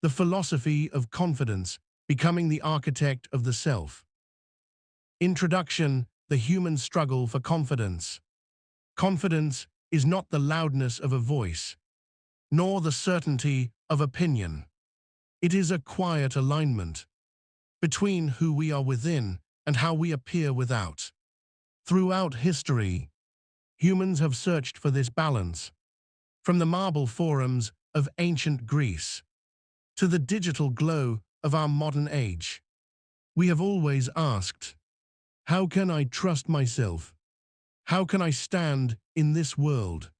The philosophy of confidence, becoming the architect of the self. Introduction: the human struggle for confidence. Confidence is not the loudness of a voice, nor the certainty of opinion. It is a quiet alignment between who we are within and how we appear without. Throughout history, humans have searched for this balance, from the marble forums of ancient Greece to the digital glow of our modern age. We have always asked, how can I trust myself? How can I stand in this world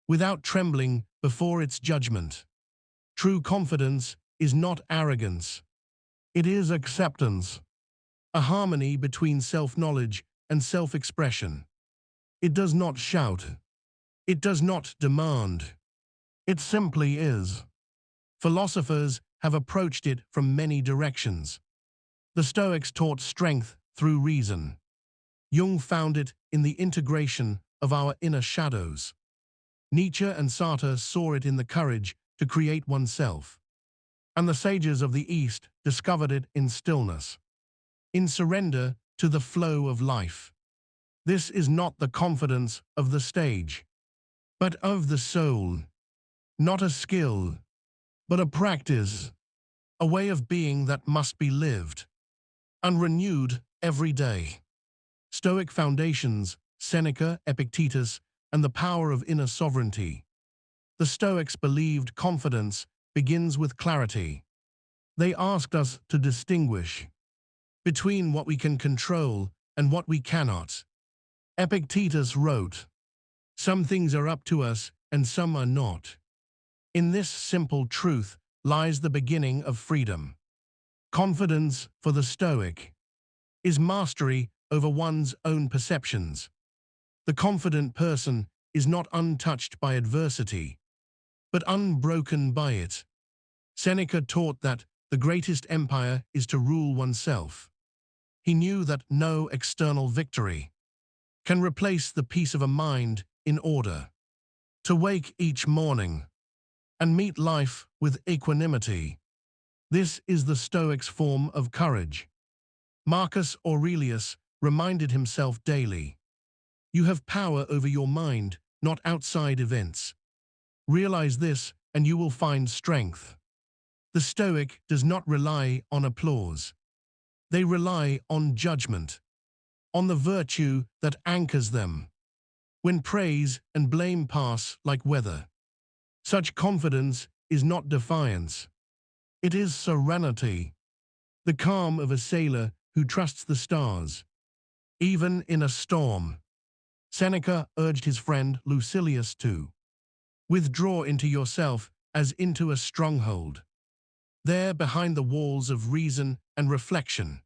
without trembling before its judgment? True confidence is not arrogance. It is acceptance, a harmony between self-knowledge and self-expression. It does not shout. It does not demand. It simply is. Philosophers have approached it from many directions. The Stoics taught strength through reason. Jung found it in the integration of our inner shadows. Nietzsche and Sartre saw it in the courage to create oneself. And the sages of the East discovered it in stillness, in surrender to the flow of life. This is not the confidence of the stage, but of the soul. Not a skill, but a practice, a way of being that must be lived and renewed every day. Stoic foundations: Seneca, Epictetus, and the power of inner sovereignty. The Stoics believed confidence begins with clarity. They asked us to distinguish between what we can control and what we cannot. Epictetus wrote, "Some things are up to us and some are not." In this simple truth lies the beginning of freedom. Confidence, for the Stoic, is mastery over one's own perceptions. The confident person is not untouched by adversity, but unbroken by it. Seneca taught that the greatest empire is to rule oneself. He knew that no external victory can replace the peace of a mind in order. To wake each morning and meet life with equanimity. This is the Stoic's form of courage. Marcus Aurelius reminded himself daily, "You have power over your mind, not outside events. Realize this and you will find strength." The Stoic does not rely on applause. They rely on judgment, on the virtue that anchors them when praise and blame pass like weather. Such confidence is not defiance. It is serenity, the calm of a sailor who trusts the stars, even in a storm. Seneca urged his friend Lucilius to withdraw into yourself as into a stronghold. There, behind the walls of reason and reflection,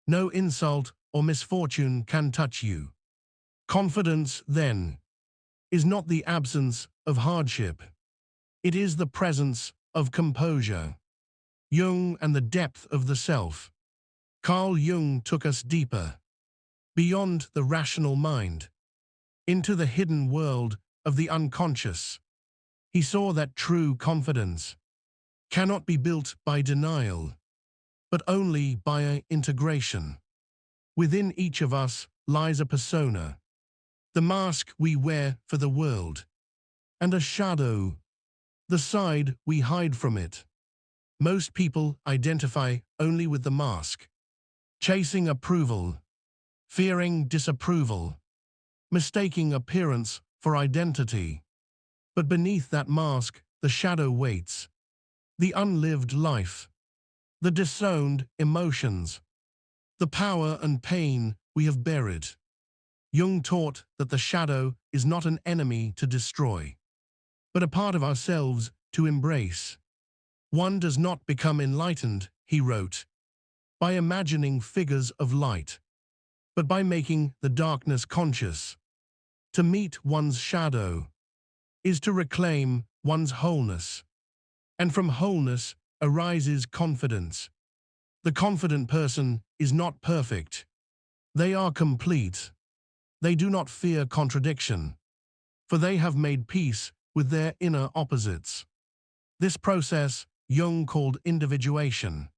no insult or misfortune can touch you. Confidence, then, is not the absence of hardship. It is the presence of composure. Jung and the depth of the self. Carl Jung took us deeper, beyond the rational mind, into the hidden world of the unconscious. He saw that true confidence cannot be built by denial, but only by integration. Within each of us lies a persona, the mask we wear for the world, and a shadow, the side we hide from it. Most people identify only with the mask, chasing approval, fearing disapproval, mistaking appearance for identity. But beneath that mask, the shadow waits. The unlived life, the disowned emotions, the power and pain we have buried. Jung taught that the shadow is not an enemy to destroy, but a part of ourselves to embrace. One does not become enlightened, he wrote, by imagining figures of light, but by making the darkness conscious. To meet one's shadow is to reclaim one's wholeness, and from wholeness arises confidence. The confident person is not perfect. They are complete. They do not fear contradiction, for they have made peace with their inner opposites. This process Jung called individuation,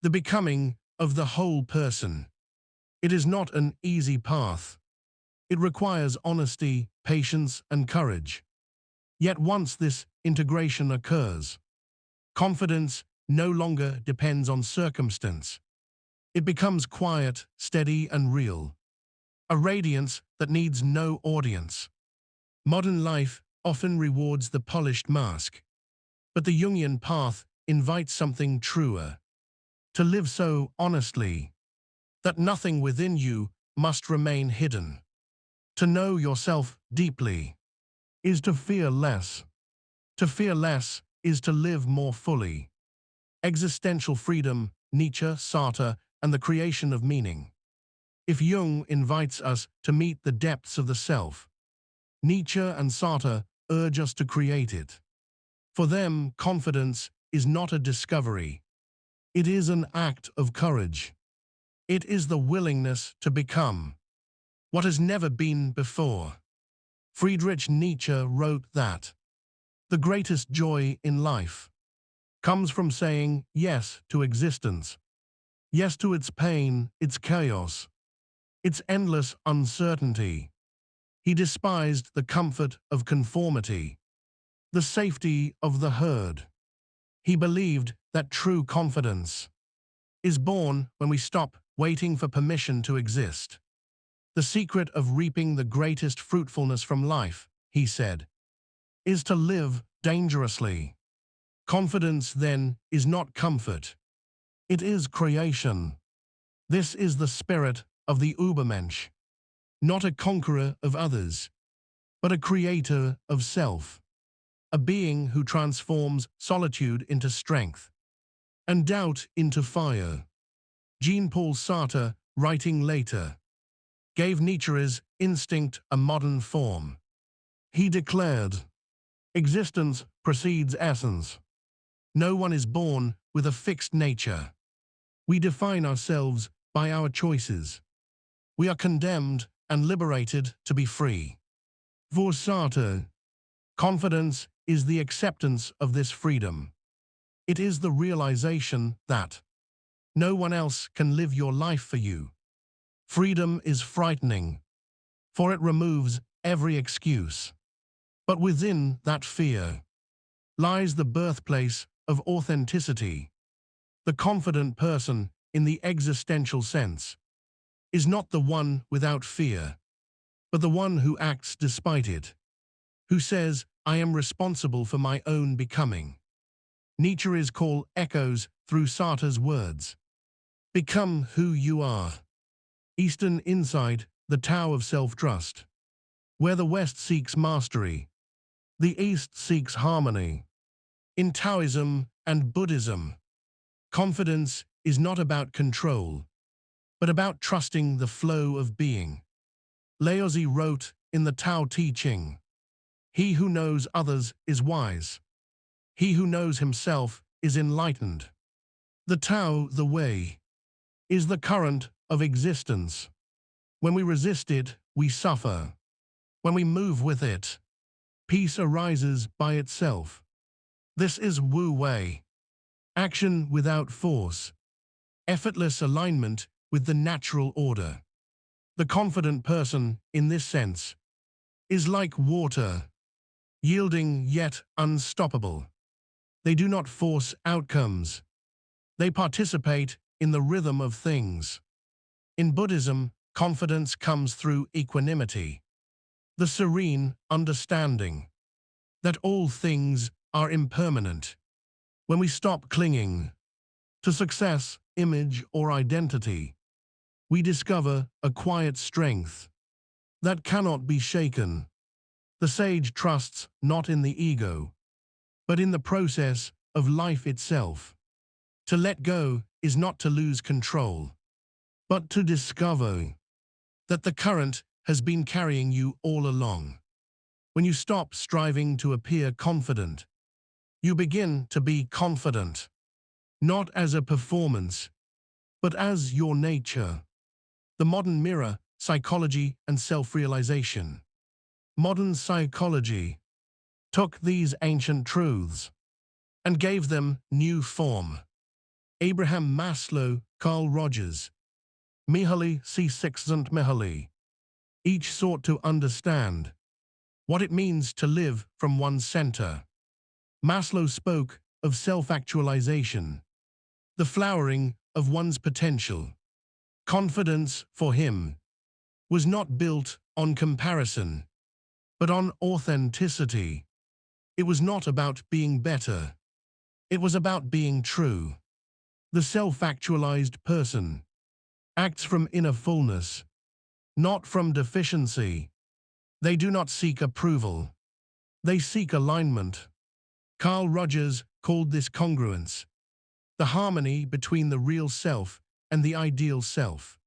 the becoming of the whole person. It is not an easy path. It requires honesty, patience, and courage. Yet once this integration occurs, confidence no longer depends on circumstance. It becomes quiet, steady, and real, a radiance that needs no audience. Modern life often rewards the polished mask, but the Jungian path invites something truer, to live so honestly that nothing within you must remain hidden. To know yourself deeply is to fear less. To fear less is to live more fully. Existential freedom, Nietzsche, Sartre, and the creation of meaning. If Jung invites us to meet the depths of the self, Nietzsche and Sartre urge us to create it. For them, confidence is not a discovery. It is an act of courage. It is the willingness to become what has never been before. Friedrich Nietzsche wrote that the greatest joy in life comes from saying yes to existence, yes to its pain, its chaos, its endless uncertainty. He despised the comfort of conformity, the safety of the herd. He believed that true confidence is born when we stop waiting for permission to exist. The secret of reaping the greatest fruitfulness from life, he said, is to live dangerously. Confidence, then, is not comfort. It is creation. This is the spirit of the Übermensch, not a conqueror of others, but a creator of self, a being who transforms solitude into strength and doubt into fire. Jean-Paul Sartre, writing later, gave Nietzsche's instinct a modern form. He declared, "Existence precedes essence. No one is born with a fixed nature. We define ourselves by our choices. We are condemned and liberated to be free." For Sartre, confidence is the acceptance of this freedom. It is the realization that no one else can live your life for you. Freedom is frightening, for it removes every excuse. But within that fear lies the birthplace of authenticity. The confident person, in the existential sense, is not the one without fear, but the one who acts despite it, who says, "I am responsible for my own becoming." Nietzsche's call echoes through Sartre's words. Become who you are. Eastern insight, the Tao of self-trust. Where the West seeks mastery, the East seeks harmony. In Taoism and Buddhism, confidence is not about control, but about trusting the flow of being. Laozi wrote in the Tao Te Ching, "He who knows others is wise. He who knows himself is enlightened." The Tao, the way, is the current of existence. When we resist it, we suffer. When we move with it, peace arises by itself. This is Wu Wei, action without force, effortless alignment with the natural order. The confident person, in this sense, is like water, yielding yet unstoppable. They do not force outcomes. They participate in the rhythm of things. In Buddhism, confidence comes through equanimity, the serene understanding that all things are impermanent. When we stop clinging to success, image, or identity, we discover a quiet strength that cannot be shaken. The sage trusts not in the ego, but in the process of life itself. To let go is not to lose control, but to discover that the current has been carrying you all along. When you stop striving to appear confident, you begin to be confident, not as a performance, but as your nature. The modern mirror, psychology and self-realization. Modern psychology took these ancient truths and gave them new form. Abraham Maslow, Carl Rogers, Mihaly Csikszentmihalyi, each sought to understand what it means to live from one's center. Maslow spoke of self-actualization, the flowering of one's potential. Confidence, for him, was not built on comparison, but on authenticity. It was not about being better. It was about being true. The self-actualized person acts from inner fullness, not from deficiency. They do not seek approval. They seek alignment. Carl Rogers called this congruence, the harmony between the real self and the ideal self.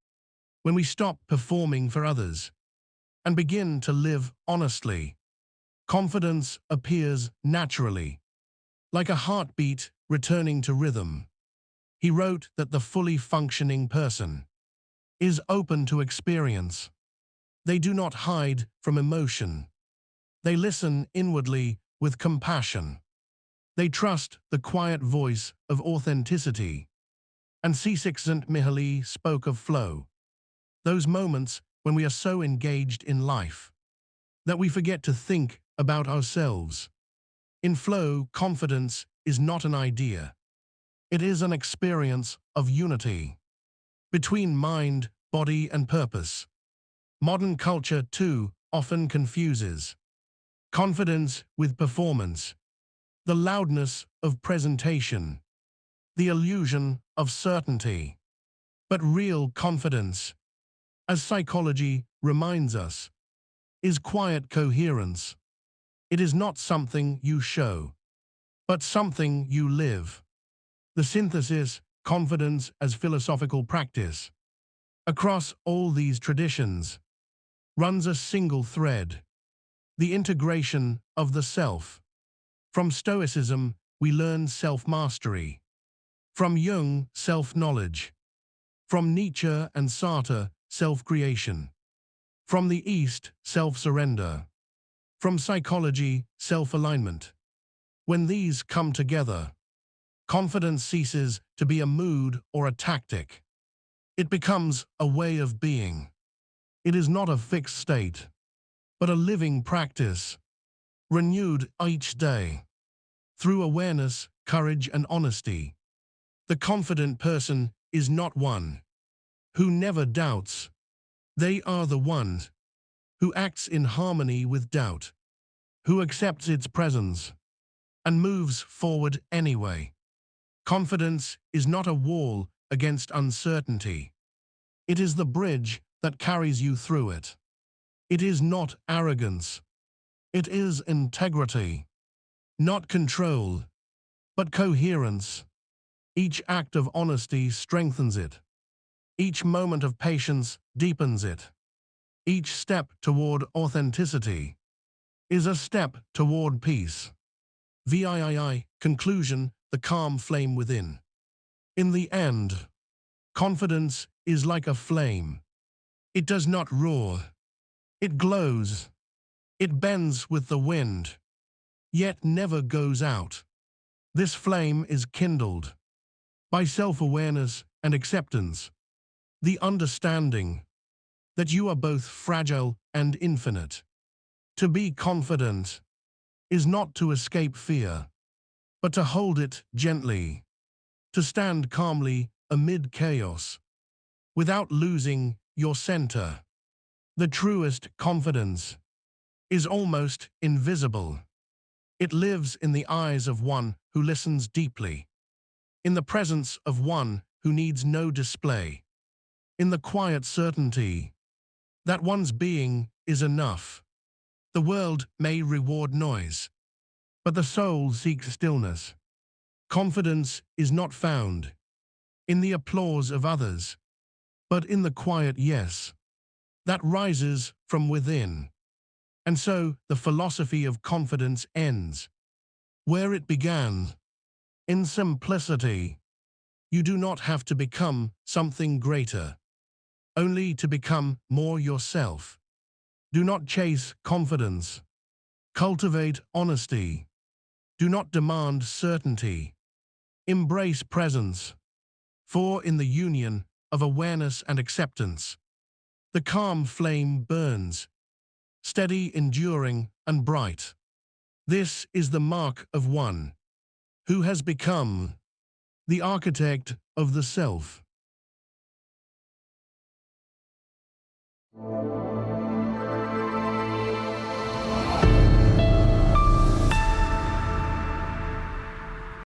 When we stop performing for others and begin to live honestly, confidence appears naturally, like a heartbeat returning to rhythm. He wrote that the fully functioning person is open to experience. They do not hide from emotion. They listen inwardly with compassion. They trust the quiet voice of authenticity. And Csikszentmihalyi spoke of flow, those moments when we are so engaged in life that we forget to think about ourselves. In flow, confidence is not an idea. It is an experience of unity between mind, body, and purpose. Modern culture, too, often confuses confidence with performance, the loudness of presentation, the illusion of certainty. But real confidence, as psychology reminds us, is quiet coherence. It is not something you show, but something you live. The synthesis, confidence as philosophical practice, across all these traditions, runs a single thread: the integration of the self. From Stoicism, we learn self-mastery. From Jung, self-knowledge. From Nietzsche and Sartre, self-creation. From the East, self-surrender. From psychology, self-alignment. When these come together, confidence ceases to be a mood or a tactic. It becomes a way of being. It is not a fixed state, but a living practice, renewed each day. Through awareness, courage, and honesty, the confident person is not one who never doubts. They are the one who acts in harmony with doubt, who accepts its presence, and moves forward anyway. Confidence is not a wall against uncertainty. It is the bridge that carries you through it. It is not arrogance. It is integrity. Not control, but coherence. Each act of honesty strengthens it. Each moment of patience deepens it. Each step toward authenticity is a step toward peace. VIII, conclusion, the calm flame within. In the end, confidence is like a flame. It does not roar. It glows. It bends with the wind, yet never goes out. This flame is kindled by self-awareness and acceptance, the understanding that you are both fragile and infinite. To be confident is not to escape fear, but to hold it gently, to stand calmly amid chaos, without losing your center. The truest confidence is almost invisible. It lives in the eyes of one who listens deeply, in the presence of one who needs no display, in the quiet certainty that one's being is enough. The world may reward noise, but the soul seeks stillness. Confidence is not found in the applause of others, but in the quiet yes that rises from within. And so the philosophy of confidence ends where it began, in simplicity. You do not have to become something greater, only to become more yourself. Do not chase confidence. Cultivate honesty. Do not demand certainty. Embrace presence. For in the union of awareness and acceptance, the calm flame burns, steady, enduring, and bright. This is the mark of one who has become the architect of the self.